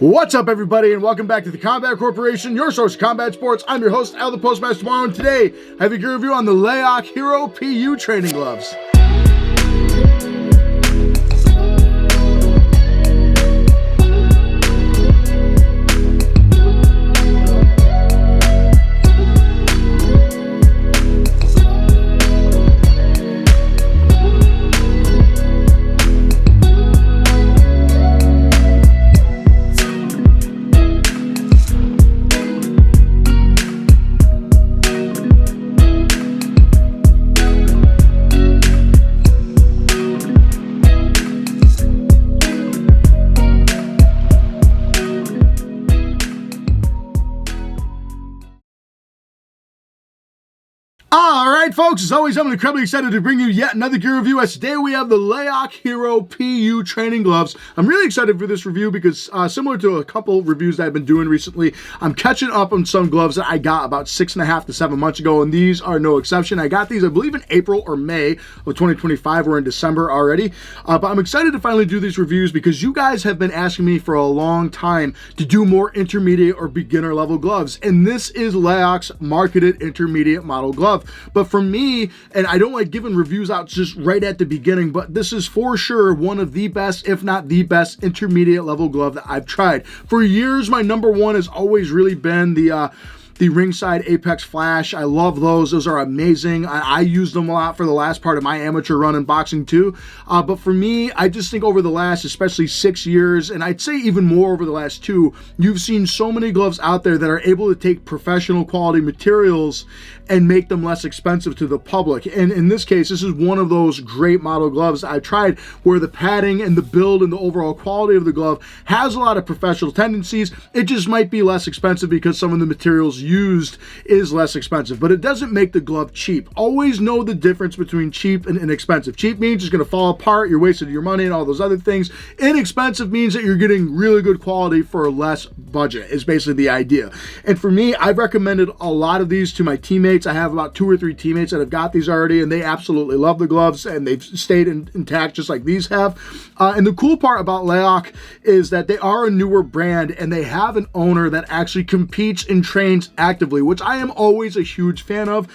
What's up, everybody, and welcome back to the Combat Corporation, your source of combat sports. I'm your host, Al the Postmaster Tomorrow, and today I have a gear review on the Laoch Hero PU training gloves. Alright folks, as always, I'm incredibly excited to bring you yet another gear review, as today we have the Laoch Hero PU training gloves. I'm really excited for this review because similar to a couple reviews that I've been doing recently, I'm catching up on some gloves that I got about 6.5 to 7 months ago, and these are no exception. I got these, I believe, in April or May of 2025. We're in December already, but I'm excited to finally do these reviews because you guys have been asking me for a long time to do more intermediate or beginner level gloves, and this is Laoch's marketed intermediate model glove. But for me, and I don't like giving reviews out just right at the beginning, but this is for sure one of the best, if not the best, intermediate level glove that I've tried. For years, my number one has always really been the Ringside Apex Flash. I love those. Those are amazing. I use them a lot for the last part of my amateur run in boxing too. But for me, I just think over the last, especially 6 years, and I'd say even more over the last 2, you've seen so many gloves out there that are able to take professional quality materials and make them less expensive to the public. And in this case, this is one of those great model gloves I've tried where the padding and the build and the overall quality of the glove has a lot of professional tendencies. It just might be less expensive because some of the materials used is less expensive, but it doesn't make the glove cheap. Always know the difference between cheap and inexpensive. Cheap means it's going to fall apart, you're wasting your money and all those other things. Inexpensive means that you're getting really good quality for less budget, is basically the idea. And for me, I've recommended a lot of these to my teammates. I have about 2 or 3 teammates that have got these already, and they absolutely love the gloves, and they've stayed intact just like these have. And the cool part about Laoch is that they are a newer brand, and they have an owner that actually competes and trains actively, which I am always a huge fan of.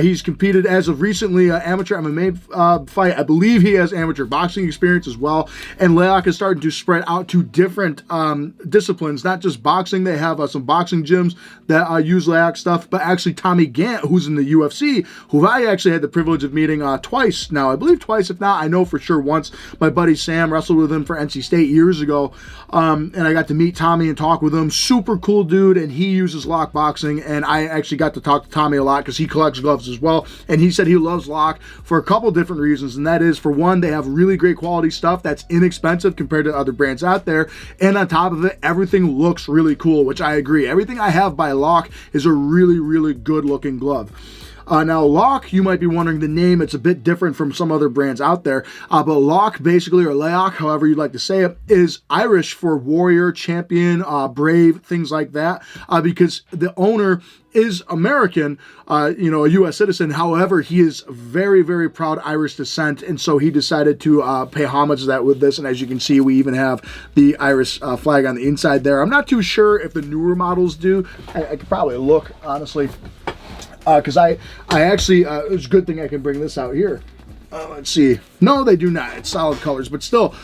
He's competed as of recently amateur MMA fight. I believe he has amateur boxing experience as well, and Laoch is starting to spread out to different disciplines, not just boxing. They have some boxing gyms that use Laoch stuff, but actually Tommy Gant, who's in the UFC, who I actually had the privilege of meeting twice now. I believe twice, if not, I know for sure once. My buddy Sam wrestled with him for NC State years ago, and I got to meet Tommy and talk with him. Super cool dude, and he uses Laoch boxing, and I actually got to talk to Tommy a lot because he collects gloves as well, and he said he loves Laoch for a couple different reasons, and that is, for one, they have really great quality stuff that's inexpensive compared to other brands out there, and on top of it, everything looks really cool, which I agree. Everything I have by Laoch is a really, really good looking glove. Now, Laoch, you might be wondering the name. It's a bit different from some other brands out there. But Laoch, basically, or Laoch, however you'd like to say it, is Irish for warrior, champion, brave, things like that. Because the owner is American, a U.S. citizen. However, he is very, very proud Irish descent, and so he decided to pay homage to that with this. And as you can see, we even have the Irish flag on the inside there. I'm not too sure if the newer models do. I could probably look, honestly. Because I actually, it's a good thing I can bring this out here. Let's see. No, they do not. It's solid colors, but still,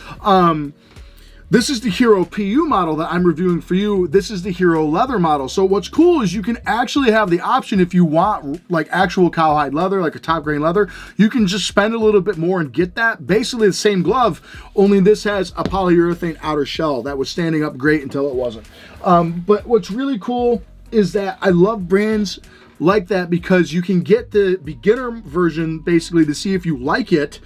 this is the Hero PU model that I'm reviewing for you. This is the Hero leather model. So what's cool is you can actually have the option, if you want like actual cowhide leather, like a top grain leather, you can just spend a little bit more and get that. Basically the same glove, only this has a polyurethane outer shell that was standing up great until it wasn't. But what's really cool is that I love brands like that because you can get the beginner version basically to see if you like it,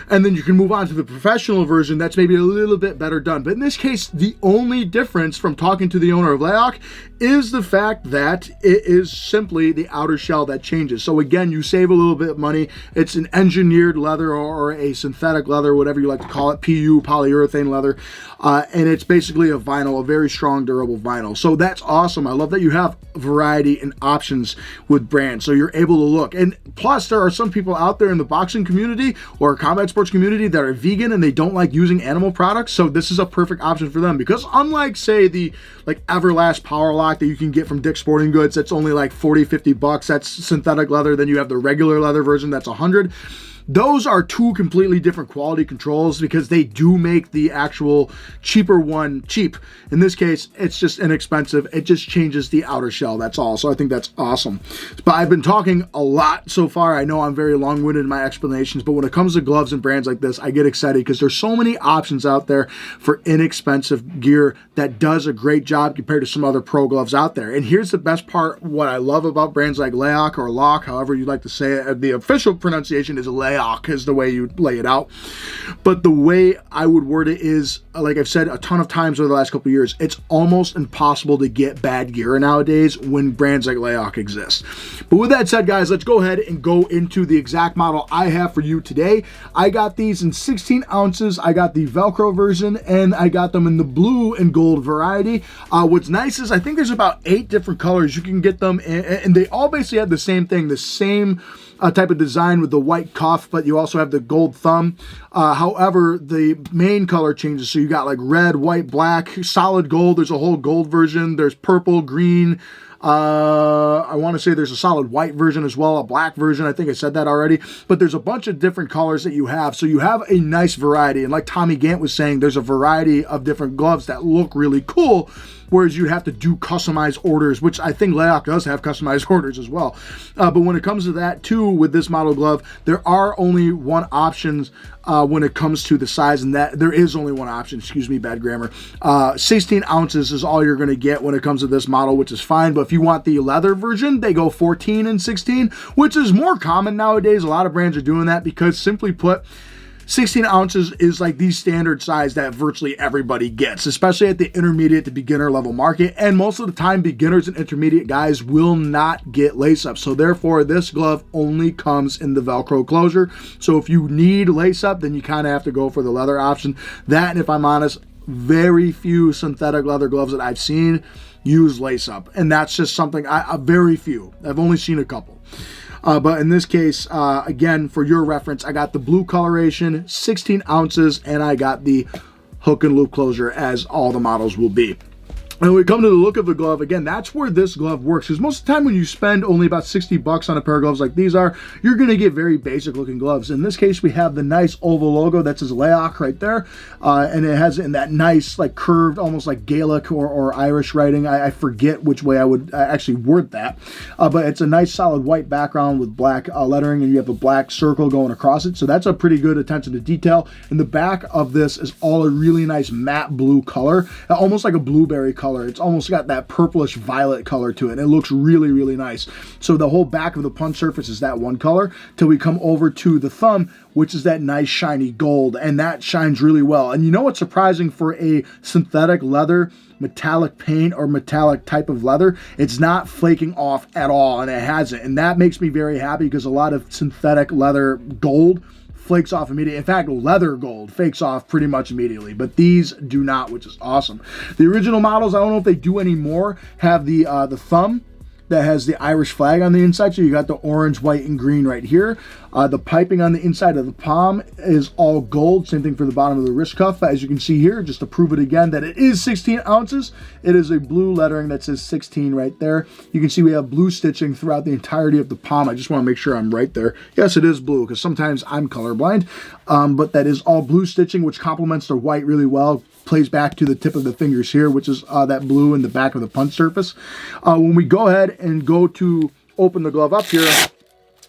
and then you can move on to the professional version that's maybe a little bit better done. But in this case, the only difference from talking to the owner of Laoch is the fact that it is simply the outer shell that changes. So again, you save a little bit of money. It's an engineered leather or a synthetic leather, whatever you like to call it, PU, polyurethane leather, and it's basically a vinyl, a very strong, durable vinyl. So that's awesome. I love that you have variety and options with brands, so you're able to look. And plus, there are some people out there in the boxing community or combat sports community that are vegan and they don't like using animal products, so this is a perfect option for them, because unlike, say, the Everlast Power Lock that you can get from Dick's Sporting Goods, that's only like 40-50 bucks, that's synthetic leather. Then you have the regular leather version, that's 100. Those are two completely different quality controls, because they do make the actual cheaper one cheap. In this case, it's just inexpensive. It just changes the outer shell, that's all. So I think that's awesome. But I've been talking a lot so far. I know I'm very long-winded in my explanations, but when it comes to gloves and brands like this, I get excited because there's so many options out there for inexpensive gear that does a great job compared to some other pro gloves out there. And here's the best part. What I love about brands like Laoch or Laoch, however you like to say it, the official pronunciation is Laoch, is the way you lay it out. But the way I would word it is, like I've said a ton of times over the last couple of years, it's almost impossible to get bad gear nowadays when brands like Laoch exist. But with that said, guys, let's go ahead and go into the exact model I have for you today. I got these in 16 ounces. I got the Velcro version, and I got them in the blue and gold variety. What's nice is I think there's about 8 different colors you can get them in, and they all basically have the same thing, the same type of design with the white cuff, but you also have the gold thumb. However, the main color changes. So you got like red, white, black, solid gold. There's a whole gold version. There's purple, green. I want to say there's a solid white version as well, a black version. I think I said that already. But there's a bunch of different colors that you have. So you have a nice variety. And like Tommy Gant was saying, there's a variety of different gloves that look really cool, whereas you have to do customized orders, which I think Laoch does have customized orders as well. But when it comes to that too, with this model glove, there are only one options when it comes to the size, and that there is only one option, excuse me, bad grammar. 16 ounces is all you're going to get when it comes to this model, which is fine. But if you want the leather version, they go 14 and 16, which is more common nowadays. A lot of brands are doing that because, simply put, 16 ounces is like the standard size that virtually everybody gets, especially at the intermediate to beginner level market. And most of the time, beginners and intermediate guys will not get lace-up. So therefore, this glove only comes in the Velcro closure. So if you need lace-up, then you kind of have to go for the leather option. That, and if I'm honest, very few synthetic leather gloves that I've seen use lace-up. And that's just something, very few. I've only seen a couple. But in this case, again, for your reference, I got the blue coloration, 16 ounces, and I got the hook and loop closure, as all the models will be. And when we come to the look of the glove, again, that's where this glove works. Because most of the time when you spend only about 60 bucks on a pair of gloves like these are, you're going to get very basic looking gloves. In this case, we have the nice oval logo that says Laoch right there. And it has in that nice, like curved, almost like Gaelic or Irish writing. I forget which way I would actually word that. But it's a nice solid white background with black lettering, and you have a black circle going across it. So that's a pretty good attention to detail. And the back of this is all a really nice matte blue color, almost like a blueberry color. It's almost got that purplish violet color to it, and it looks really, really nice. So the whole back of the punch surface is that one color till we come over to the thumb, which is that nice shiny gold, and that shines really well. And you know what's surprising for a synthetic leather, metallic paint or metallic type of leather? It's not flaking off at all, and it hasn't. And that makes me very happy, because a lot of synthetic leather gold flakes off immediately. In fact, leather gold fakes off pretty much immediately, but these do not, which is awesome. The original models, I don't know if they do anymore, have the thumb that has the Irish flag on the inside. So you got the orange, white, and green right here. The piping on the inside of the palm is all gold. Same thing for the bottom of the wrist cuff. As you can see here, just to prove it again that it is 16 ounces, it is a blue lettering that says 16 right there. You can see we have blue stitching throughout the entirety of the palm. I just want to make sure I'm right there. Yes, it is blue, because sometimes I'm colorblind. But that is all blue stitching, which complements the white really well. Plays back to the tip of the fingers here, which is that blue in the back of the punch surface. When we go ahead and go to open the glove up here,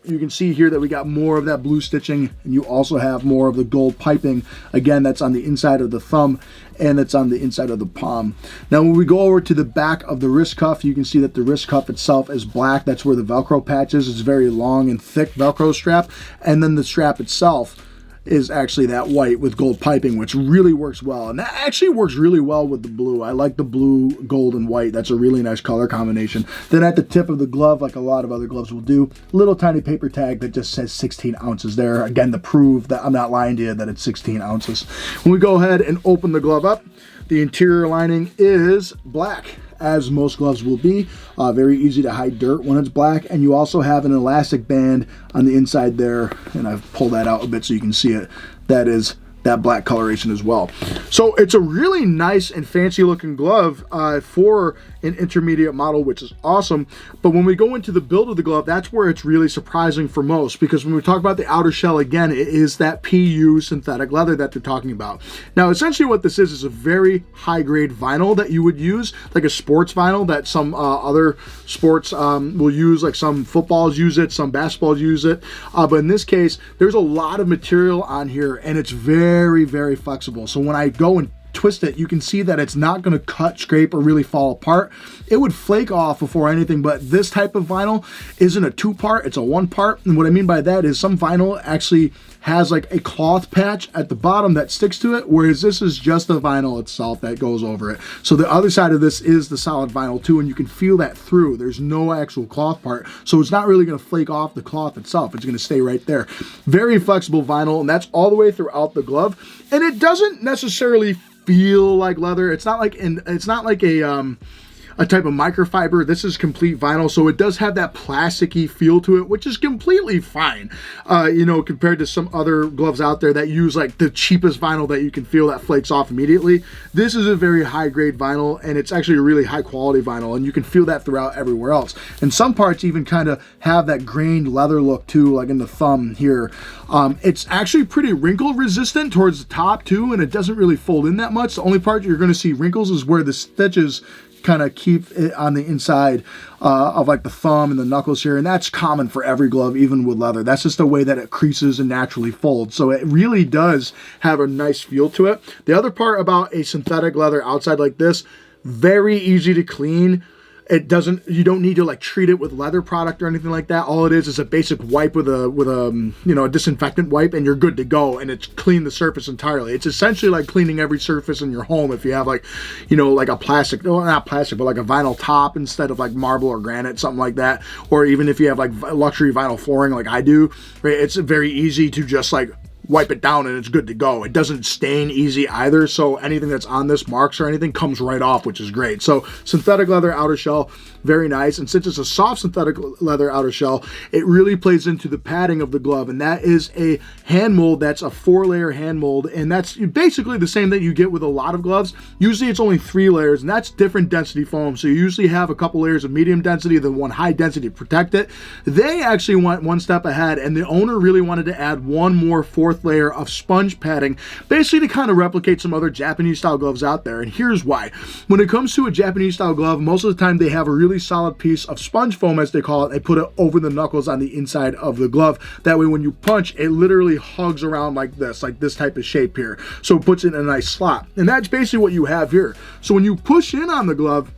you can see here that we got more of that blue stitching, and you also have more of the gold piping. Again, that's on the inside of the thumb, and it's on the inside of the palm. Now, when we go over to the back of the wrist cuff, you can see that the wrist cuff itself is black. That's where the Velcro patch is. It's very long and thick Velcro strap, and then the strap itself is actually that white with gold piping, which really works well. And that actually works really well with the blue. I like the blue, gold, and white. That's a really nice color combination. Then at the tip of the glove, like a lot of other gloves will do, little tiny paper tag that just says 16 ounces there. Again, to prove that I'm not lying to you that it's 16 ounces. When we go ahead and open the glove up, the interior lining is black, as most gloves will be. Very easy to hide dirt when it's black. And you also have an elastic band on the inside there, and I've pulled that out a bit so you can see it. That is that black coloration as well. So it's a really nice and fancy looking glove for an intermediate model, which is awesome. But when we go into the build of the glove, that's where it's really surprising for most, because when we talk about the outer shell, again, it is that PU synthetic leather that they're talking about. Now, essentially what this is a very high grade vinyl that you would use, like a sports vinyl that some other sports will use, like some footballs use it, some basketballs use it. But in this case, there's a lot of material on here, and it's very, very flexible. So when I go and twist it, you can see that it's not going to cut, scrape, or really fall apart. It would flake off before anything, but this type of vinyl isn't a two-part, it's a one-part. And what I mean by that is some vinyl actually has like a cloth patch at the bottom that sticks to it, whereas this is just the vinyl itself that goes over it. So the other side of this is the solid vinyl too, and you can feel that through. There's no actual cloth part, so it's not really going to flake off the cloth itself. It's going to stay right there. Very flexible vinyl, and that's all the way throughout the glove. And it doesn't necessarily feel like leather. It's not like a type of microfiber. This is complete vinyl, so it does have that plasticky feel to it, which is completely fine, you know, compared to some other gloves out there that use like the cheapest vinyl that you can feel that flakes off immediately. This is a very high grade vinyl, and it's actually a really high quality vinyl, and you can feel that throughout everywhere else. And some parts even kind of have that grained leather look too, like in the thumb here. It's actually pretty wrinkle resistant towards the top too, and it doesn't really fold in that much. The only part you're going to see wrinkles is where the stitches kind of keep it on the inside of like the thumb and the knuckles here, and that's common for every glove, even with leather. That's just the way that it creases and naturally folds, so it really does have a nice feel to it. The other part about a synthetic leather outside like this, very easy to clean. It doesn't, you don't need to like treat it with leather product or anything like that. All it is a basic wipe with a you know, a disinfectant wipe, and you're good to go, and it's cleaned the surface entirely. It's essentially like cleaning every surface in your home if you have like, you know, like a plastic, well, not plastic, but like a vinyl top instead of like marble or granite, something like that. Or even if you have like luxury vinyl flooring like I do, right? It's very easy to just like wipe it down and it's good to go. It doesn't stain easy either, so anything that's on this, marks or anything, comes right off, which is great. So synthetic leather outer shell, very nice. And since it's a soft synthetic leather outer shell, it really plays into the padding of the glove, and that is a hand mold. That's a 4-layer hand mold, and that's basically the same that you get with a lot of gloves. Usually it's only 3 layers, and that's different density foam. So you usually have a couple layers of medium density, then one high density to protect it. They actually went one step ahead, and the owner really wanted to add one more 4th layer of sponge padding, basically to kind of replicate some other Japanese style gloves out there. And here's why. When it comes to a Japanese style glove, most of the time they have a really solid piece of sponge foam, as they call it. They put it over the knuckles on the inside of the glove. That way when you punch, it literally hugs around like this type of shape here. So it puts it in a nice slot. And that's basically what you have here. So when you push in on the glove,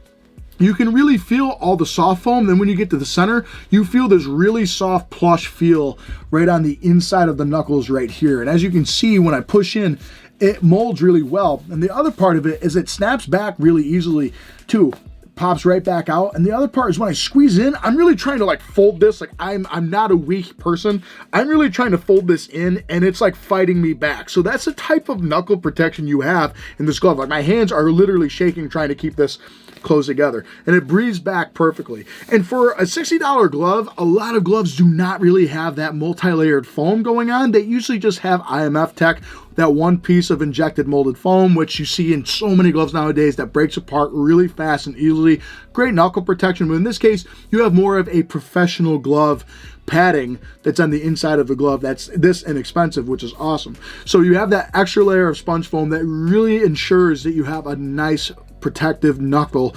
you can really feel all the soft foam. Then when you get to the center, you feel this really soft plush feel right on the inside of the knuckles right here. And as you can see, when I push in, it molds really well. And the other part of it is it snaps back really easily too. Pops right back out. And the other part is when I squeeze in, I'm really trying to like fold this. Like I'm not a weak person. I'm really trying to fold this in, and it's like fighting me back. So that's the type of knuckle protection you have in this glove. Like my hands are literally shaking trying to keep this close together, and it breathes back perfectly. And for a $60 glove, a lot of gloves do not really have that multi-layered foam going on. They usually just have IMF Tech, that one piece of injected molded foam, which you see in so many gloves nowadays, that breaks apart really fast and easily. Great knuckle protection, but in this case, you have more of a professional glove padding that's on the inside of the glove that's this inexpensive, which is awesome. So you have that extra layer of sponge foam that really ensures that you have a nice protective knuckle,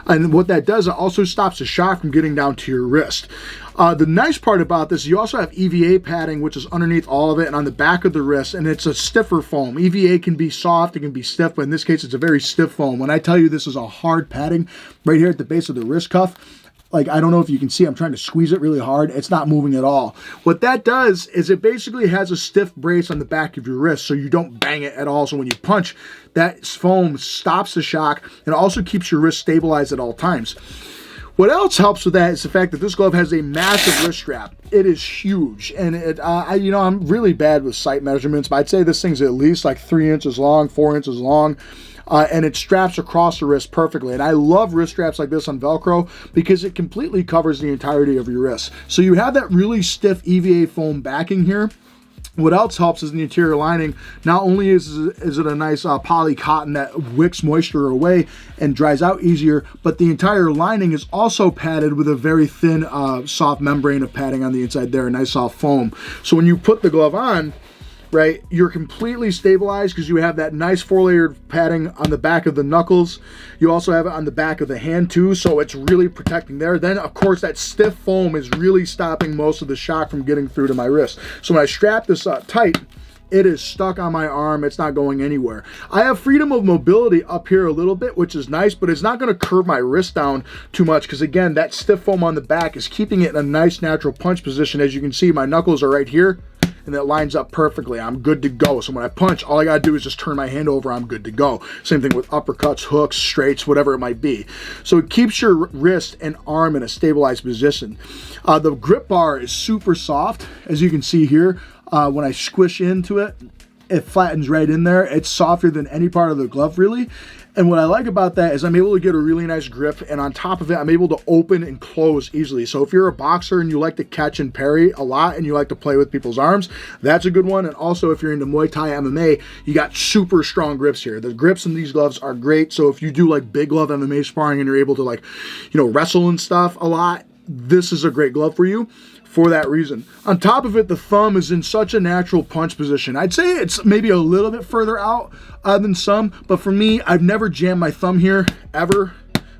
and what that does, it also stops the shock from getting down to your wrist. The nice part about this, you also have EVA padding, which is underneath all of it and on the back of the wrist, and it's a stiffer foam. EVA can be soft, it can be stiff, but in this case, it's a very stiff foam. When I tell you this is a hard padding right here at the base of the wrist cuff, like, I don't know if you can see, I'm trying to squeeze it really hard. It's not moving at all. What that does is it basically has a stiff brace on the back of your wrist, so you don't bang it at all. So when you punch, that foam stops the shock and also keeps your wrist stabilized at all times. What else helps with that is the fact that this glove has a massive wrist strap. It is huge, and you know, I'm really bad with sight measurements, but I'd say this thing's at least like 3 inches long, 4 inches long. and it straps across the wrist perfectly. And I love wrist straps like this on Velcro because it completely covers the entirety of your wrist. So you have that really stiff EVA foam backing here. What else helps is the interior lining. Not only is it a nice poly cotton that wicks moisture away and dries out easier, but the entire lining is also padded with a very thin, soft membrane of padding on the inside there, a nice soft foam. So when you put the glove on, right, you're completely stabilized because you have that nice 4-layered padding on the back of the knuckles. You also have it on the back of the hand too, so it's really protecting there. Then, of course, that stiff foam is really stopping most of the shock from getting through to my wrist. So when I strap this tight, it is stuck on my arm. It's not going anywhere. I have freedom of mobility up here a little bit, which is nice, but it's not going to curve my wrist down too much because, again, that stiff foam on the back is keeping it in a nice natural punch position. As you can see, my knuckles are right here, and that lines up perfectly. I'm good to go. So when I punch, all I gotta do is just turn my hand over, I'm good to go. Same thing with uppercuts, hooks, straights, whatever it might be. So it keeps your wrist and arm in a stabilized position. The grip bar is super soft, as you can see here. When I squish into it, it flattens right in there. It's softer than any part of the glove, really. And what I like about that is I'm able to get a really nice grip, and on top of it, I'm able to open and close easily. So if you're a boxer and you like to catch and parry a lot and you like to play with people's arms, that's a good one. And also if you're into Muay Thai MMA, you got super strong grips here. The grips in these gloves are great. So if you do like big glove MMA sparring and you're able to, like, you know, wrestle and stuff a lot, this is a great glove for you for that reason. On top of it, the thumb is in such a natural punch position. I'd say it's maybe a little bit further out than some, but for me, I've never jammed my thumb here ever,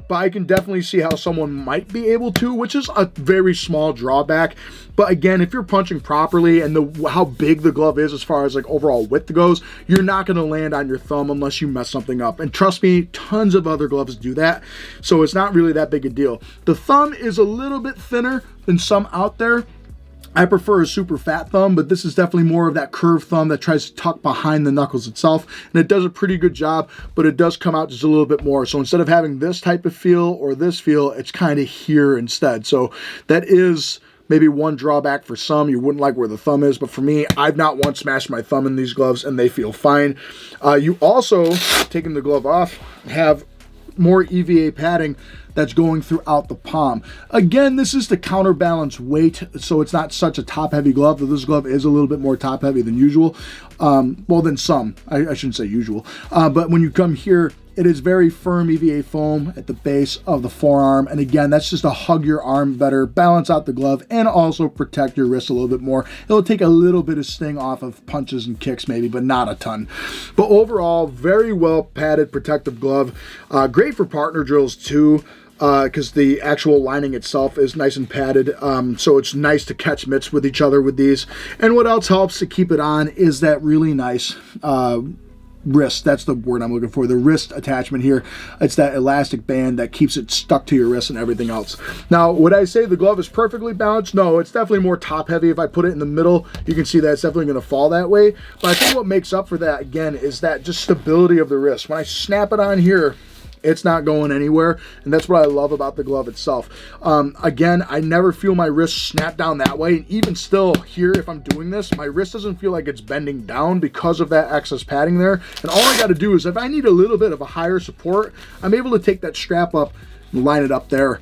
but I can definitely see how someone might be able to, which is a very small drawback. But again, if you're punching properly and how big the glove is as far as like overall width goes, you're not going to land on your thumb unless you mess something up. And trust me, tons of other gloves do that, so it's not really that big a deal. The thumb is a little bit thinner than some out there. I prefer a super fat thumb, but this is definitely more of that curved thumb that tries to tuck behind the knuckles itself, and it does a pretty good job, but it does come out just a little bit more. So instead of having this type of feel or this feel, it's kind of here instead. So that is maybe one drawback for some. You wouldn't like where the thumb is, but for me, I've not once smashed my thumb in these gloves, and they feel fine. You also, taking the glove off, have more EVA padding that's going throughout the palm. Again, this is to counterbalance weight, so it's not such a top-heavy glove, but this glove is a little bit more top-heavy than usual. Well, than some. I shouldn't say usual. But when you come here, it is very firm EVA foam at the base of the forearm. And again, that's just to hug your arm better, balance out the glove, and also protect your wrist a little bit more. It'll take a little bit of sting off of punches and kicks maybe, but not a ton. But overall, very well padded protective glove. Great for partner drills too, because the actual lining itself is nice and padded, so it's nice to catch mitts with each other with these. And what else helps to keep it on is that really nice wrist. That's the word I'm looking for. The wrist attachment here. It's that elastic band that keeps it stuck to your wrist and everything else. Now, would I say the glove is perfectly balanced? No, it's definitely more top heavy. If I put it in the middle, you can see that it's definitely going to fall that way. But I think what makes up for that, again, is that just stability of the wrist. When I snap it on here, it's not going anywhere, and that's what I love about the glove itself. Again, I never feel my wrist snap down that way, and even still here, if I'm doing this, my wrist doesn't feel like it's bending down because of that excess padding there. And all I got to do is, if I need a little bit of a higher support, I'm able to take that strap up and line it up there,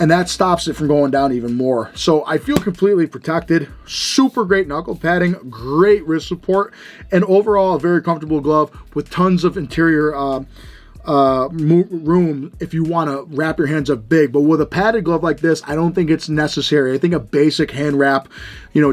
and that stops it from going down even more. So I feel completely protected. Super great knuckle padding, great wrist support, and overall a very comfortable glove with tons of interior room if you want to wrap your hands up big. But with a padded glove like this, I don't think it's necessary. I think a basic hand wrap,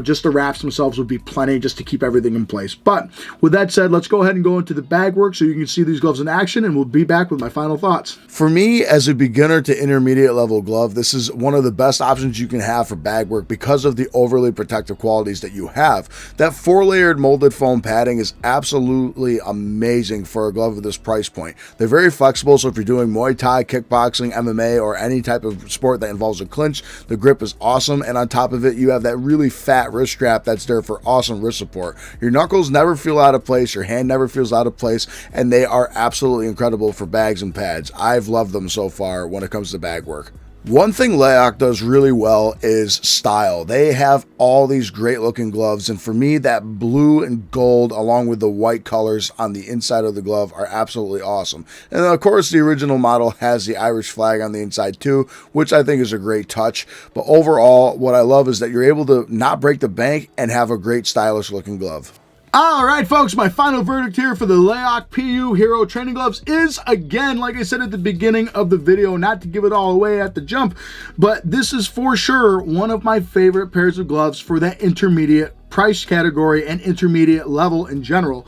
just the wraps themselves would be plenty just to keep everything in place. But with that said, let's go ahead and go into the bag work so you can see these gloves in action, and we'll be back with my final thoughts. For me, as a beginner to intermediate level glove, this is one of the best options you can have for bag work because of the overly protective qualities that you have. That 4-layered molded foam padding is absolutely amazing for a glove at this price point. They're very flexible, so if you're doing Muay Thai, kickboxing, MMA, or any type of sport that involves a clinch, the grip is awesome. And on top of it, you have that really fat wrist strap that's there for awesome wrist support. Your knuckles never feel out of place, your hand never feels out of place, and they are absolutely incredible for bags and pads. I've loved them so far when it comes to bag work. One thing Laoch does really well is style. They have all these great looking gloves, and for me, that blue and gold along with the white colors on the inside of the glove are absolutely awesome. And of course, the original model has the Irish flag on the inside too, which I think is a great touch. But overall, what I love is that you're able to not break the bank and have a great stylish looking glove. All right, folks, my final verdict here for the Laoch PU Hero Training Gloves is, again, like I said at the beginning of the video, not to give it all away at the jump, but this is for sure one of my favorite pairs of gloves for that intermediate price category and intermediate level in general.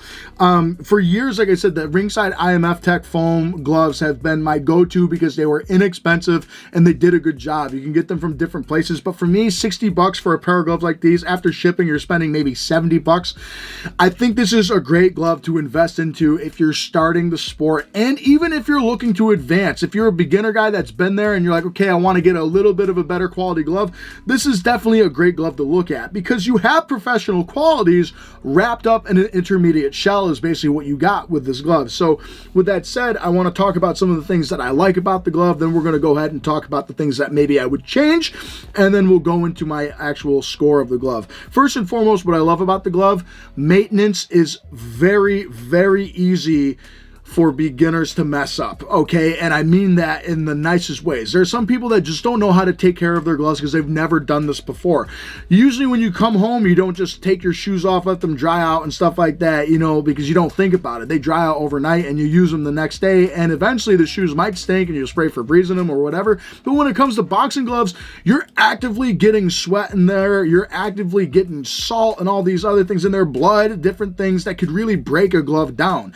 For years, like I said, the Ringside IMF Tech foam gloves have been my go-to because they were inexpensive and they did a good job. You can get them from different places, but for me, 60 bucks for a pair of gloves like these, after shipping, you're spending maybe 70 bucks. I think this is a great glove to invest into if you're starting the sport, and even if you're looking to advance. If you're a beginner guy that's been there and you're like, okay, I want to get a little bit of a better quality glove, this is definitely a great glove to look at because you have professional qualities wrapped up in an intermediate shell is basically what you got with this glove. So with that said, I want to talk about some of the things that I like about the glove. Then we're going to go ahead and talk about the things that maybe I would change, and then we'll go into my actual score of the glove. First and foremost, what I love about the glove, maintenance is very, very easy for beginners to mess up, okay? And I mean that in the nicest ways. There are some people that just don't know how to take care of their gloves because they've never done this before. Usually when you come home, you don't just take your shoes off, let them dry out and stuff like that, you know, because you don't think about it. They dry out overnight and you use them the next day, and eventually the shoes might stink and you spray Febreze in them or whatever. But when it comes to boxing gloves, you're actively getting sweat in there, you're actively getting salt and all these other things in there, blood, different things that could really break a glove down.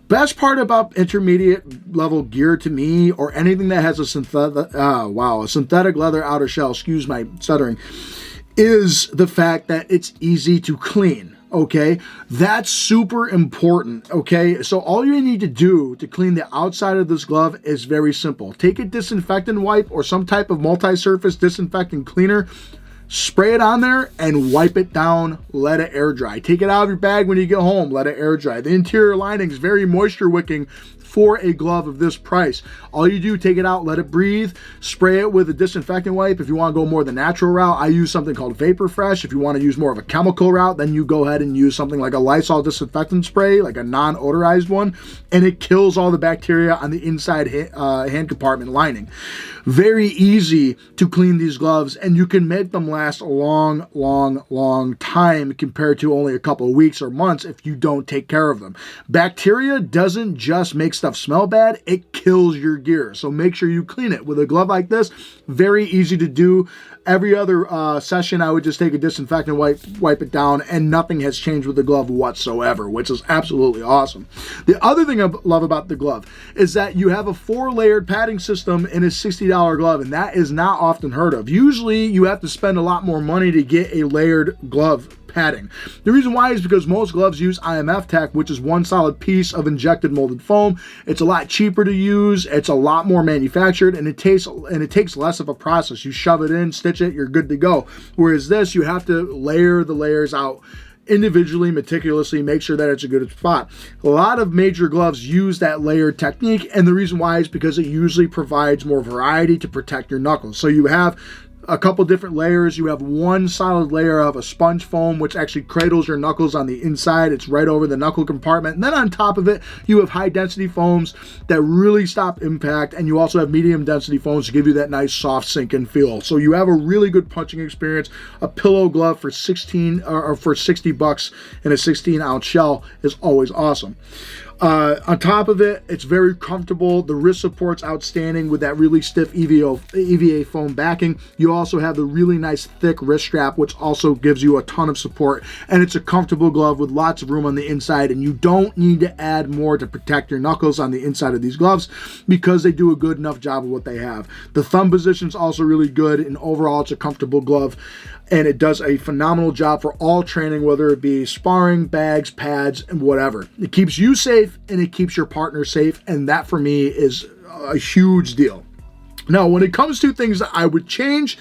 Best part about intermediate level gear to me, or anything that has a synthetic leather outer shell, excuse my stuttering, is the fact that it's easy to clean. Okay, that's super important. Okay, so all you need to do to clean the outside of this glove is very simple. Take a disinfectant wipe or some type of multi-surface disinfectant cleaner, spray it on there and wipe it down, let it air dry. Take it out of your bag when you get home, let it air dry. The interior lining is very moisture wicking for a glove of this price. All you do, take it out, let it breathe, spray it with a disinfectant wipe. If you want to go more the natural route, I use something called Vapor Fresh. If you want to use more of a chemical route, then you go ahead and use something like a Lysol disinfectant spray, like a non-odorized one, and it kills all the bacteria on the inside hand compartment lining. Very easy to clean these gloves, and you can make them last a long, long, long time compared to only a couple of weeks or months if you don't take care of them. Bacteria doesn't just make stuff smell bad, it kills your gear. So make sure you clean it. With a glove like this, very easy to do. Every other session, I would just take a disinfectant wipe it down, and nothing has changed with the glove whatsoever, which is absolutely awesome. The other thing I love about the glove is that you have a 4-layered padding system in a $60 glove, and that is not often heard of. Usually, you have to spend a lot more money to get a layered glove padding. The reason why is because most gloves use IMF Tech, which is one solid piece of injected molded foam. It's a lot cheaper to use, it's a lot more manufactured, and it takes less of a process. You shove it in, stitch it, you're good to go. Whereas this, you have to layer the layers out individually, meticulously, make sure that it's a good spot. A lot of major gloves use that layered technique, and the reason why is because it usually provides more variety to protect your knuckles. So you have a couple different layers. You have one solid layer of a sponge foam, which actually cradles your knuckles on the inside. It's right over the knuckle compartment. And then on top of it, you have high density foams that really stop impact. And you also have medium density foams to give you that nice soft sink-in feel. So you have a really good punching experience. A pillow glove for 60 bucks in a 16-ounce shell is always awesome. On top of it, it's very comfortable. The wrist support's outstanding with that really stiff EVA foam backing. You also have the really nice thick wrist strap, which also gives you a ton of support. And it's a comfortable glove with lots of room on the inside, and you don't need to add more to protect your knuckles on the inside of these gloves because they do a good enough job of what they have. The thumb position's also really good, and overall it's a comfortable glove. And it does a phenomenal job for all training, whether it be sparring, bags, pads, and whatever. It keeps you safe and it keeps your partner safe. And that for me is a huge deal. Now, when it comes to things that I would change,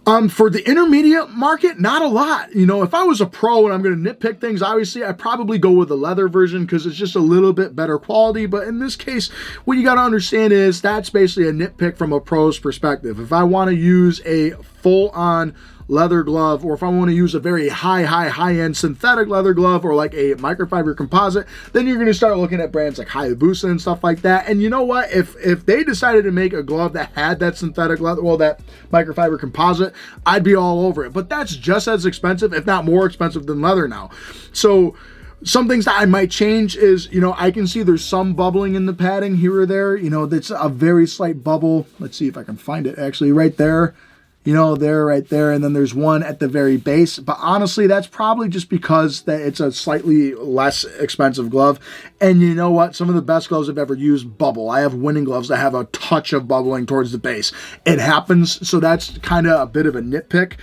For the intermediate market, not a lot. You know, if I was a pro and I'm going to nitpick things, obviously I'd probably go with the leather version because it's just a little bit better quality. But in this case, what you got to understand is that's basically a nitpick from a pro's perspective. If I want to use a full-on leather glove, or if I want to use a very high-end synthetic leather glove, or like a microfiber composite, then you're going to start looking at brands like Hayabusa and stuff like that. And you know what? If they decided to make a glove that had that synthetic leather, well, that microfiber composite, I'd be all over it. But that's just as expensive, if not more expensive than leather now. So some things that I might change is, you know, I can see there's some bubbling in the padding here or there. You know, that's a very slight bubble. Let's see if I can find it actually right there. You know, there, right there, and then there's one at the very base. But honestly, that's probably just because that it's a slightly less expensive glove. And you know what? Some of the best gloves I've ever used bubble. I have winning gloves that have a touch of bubbling towards the base. It happens, so that's kind of a bit of a nitpick.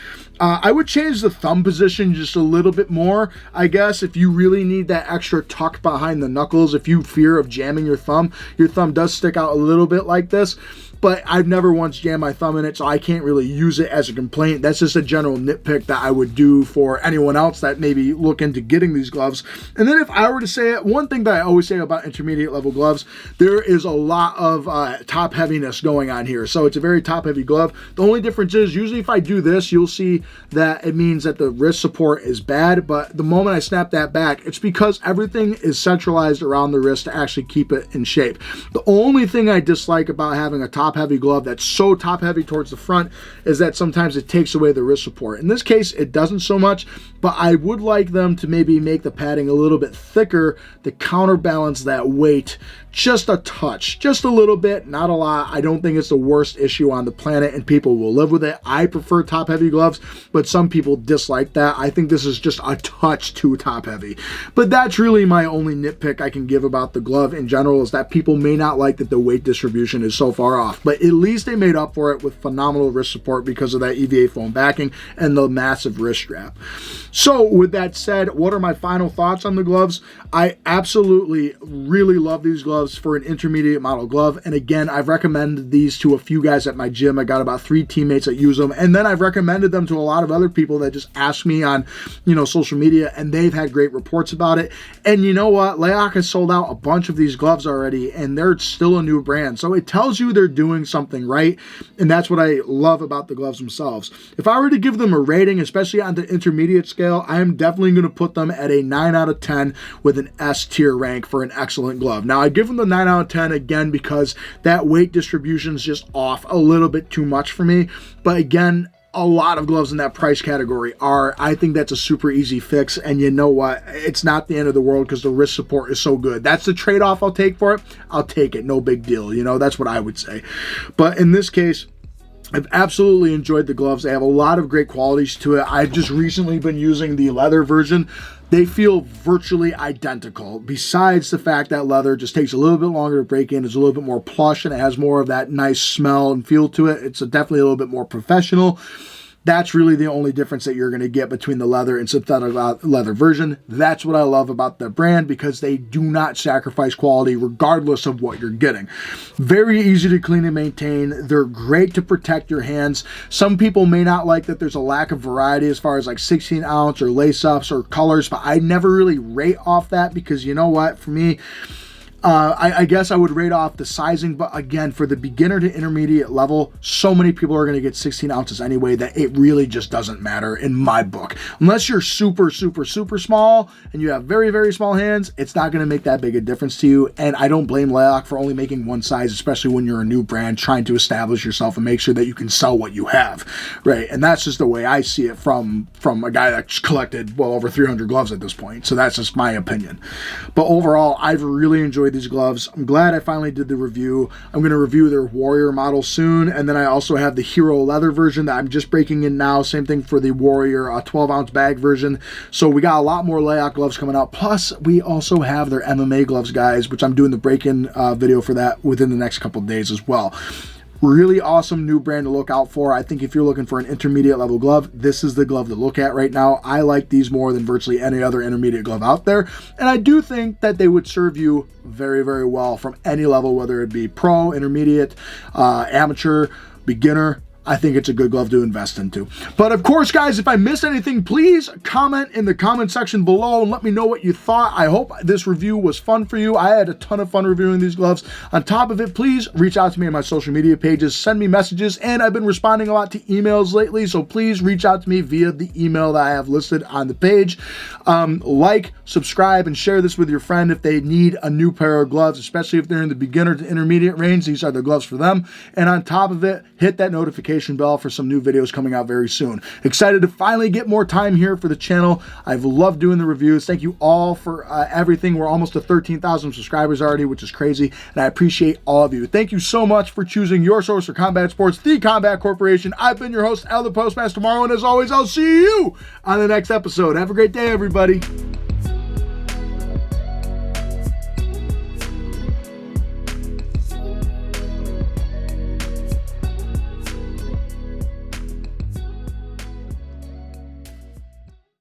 I would change the thumb position just a little bit more, I guess, if you really need that extra tuck behind the knuckles. If you fear of jamming your thumb does stick out a little bit like this. But I've never once jammed my thumb in it, so I can't really use it as a complaint. That's just a general nitpick that I would do for anyone else that maybe look into getting these gloves. And then if I were to say it, one thing that I always say about intermediate level gloves, there is a lot of top heaviness going on here. So it's a very top heavy glove. The only difference is usually if I do this, you'll see that it means that the wrist support is bad. But the moment I snap that back, it's because everything is centralized around the wrist to actually keep it in shape. The only thing I dislike about having a top heavy glove that's so top heavy towards the front is that sometimes it takes away the wrist support. In this case, it doesn't so much, but I would like them to maybe make the padding a little bit thicker to counterbalance that weight just a touch, just a little bit, not a lot. I don't think it's the worst issue on the planet and people will live with it. I prefer top heavy gloves, but some people dislike that. I think this is just a touch too top heavy. But that's really my only nitpick I can give about the glove in general, is that people may not like that the weight distribution is so far off. But at least they made up for it with phenomenal wrist support because of that EVA foam backing and the massive wrist strap. So with that said, what are my final thoughts on the gloves? I absolutely really love these gloves for an intermediate model glove. And again, I've recommended these to a few guys at my gym. I got about 3 teammates that use them. And then I've recommended them to a lot of other people that just ask me on, you know, social media, and they've had great reports about it. And you know what? Laoch has sold out a bunch of these gloves already, and they're still a new brand. So it tells you they're doing something right. And that's what I love about the gloves themselves. If I were to give them a rating, especially on the intermediate scale, I am definitely going to put them at a 9 out of 10 with an S tier rank for an excellent glove. Now, I give them the 9 out of 10 again because that weight distribution is just off a little bit too much for me. But again, a lot of gloves in that price category are. I think that's a super easy fix. And you know what? It's not the end of the world because the wrist support is so good. That's the trade-off I'll take for it. I'll take it. No big deal. You know, that's what I would say. But in this case, I've absolutely enjoyed the gloves. They have a lot of great qualities to it. I've just recently been using the leather version. They feel virtually identical, besides the fact that leather just takes a little bit longer to break in. It's a little bit more plush, and it has more of that nice smell and feel to it. It's definitely a little bit more professional. That's really the only difference that you're going to get between the leather and synthetic leather version. That's what I love about the brand, because they do not sacrifice quality regardless of what you're getting. Very easy to clean and maintain. They're great to protect your hands. Some people may not like that there's a lack of variety as far as like 16 ounce or lace ups or colors, but I never really rate off that because you know what, for me, I guess I would rate off the sizing, but again, for the beginner to intermediate level, so many people are going to get 16 ounces anyway that it really just doesn't matter in my book. Unless you're super, super, super small and you have very, very small hands, it's not going to make that big a difference to you. And I don't blame Laoch for only making one size, especially when you're a new brand trying to establish yourself and make sure that you can sell what you have, right? And that's just the way I see it from a guy that's collected well over 300 gloves at this point. So that's just my opinion. But overall, I've really enjoyed these gloves. I'm glad I finally did the review. I'm going to review their Warrior model soon, and then I also have the Hero leather version that I'm just breaking in now. Same thing for the Warrior 12-ounce bag version. So we got a lot more Laoch gloves coming out. Plus, we also have their MMA gloves, guys, which I'm doing the break-in video for that within the next couple of days as well. Really awesome new brand to look out for. I think if you're looking for an intermediate level glove, this is the glove to look at right now. I like these more than virtually any other intermediate glove out there. And I do think that they would serve you very, very well from any level, whether it be pro, intermediate, amateur, beginner. I think it's a good glove to invest into. But of course, guys, if I missed anything, please comment in the comment section below and let me know what you thought. I hope this review was fun for you. I had a ton of fun reviewing these gloves. On top of it, please reach out to me on my social media pages, send me messages, and I've been responding a lot to emails lately, so please reach out to me via the email that I have listed on the page. Like, subscribe, and share this with your friend if they need a new pair of gloves, especially if they're in the beginner to intermediate range. These are the gloves for them. And on top of it, hit that notification bell for some new videos coming out very soon. Excited to finally get more time here for the channel. I've loved doing the reviews. Thank you all for everything. We're almost to 13,000 subscribers already, which is crazy, and I appreciate all of you. Thank you so much for choosing your source for combat sports, the Combat Corporation. I've been your host, Al the Postmaster Tomorrow, and as always, I'll see you on the next episode. Have a great day, everybody.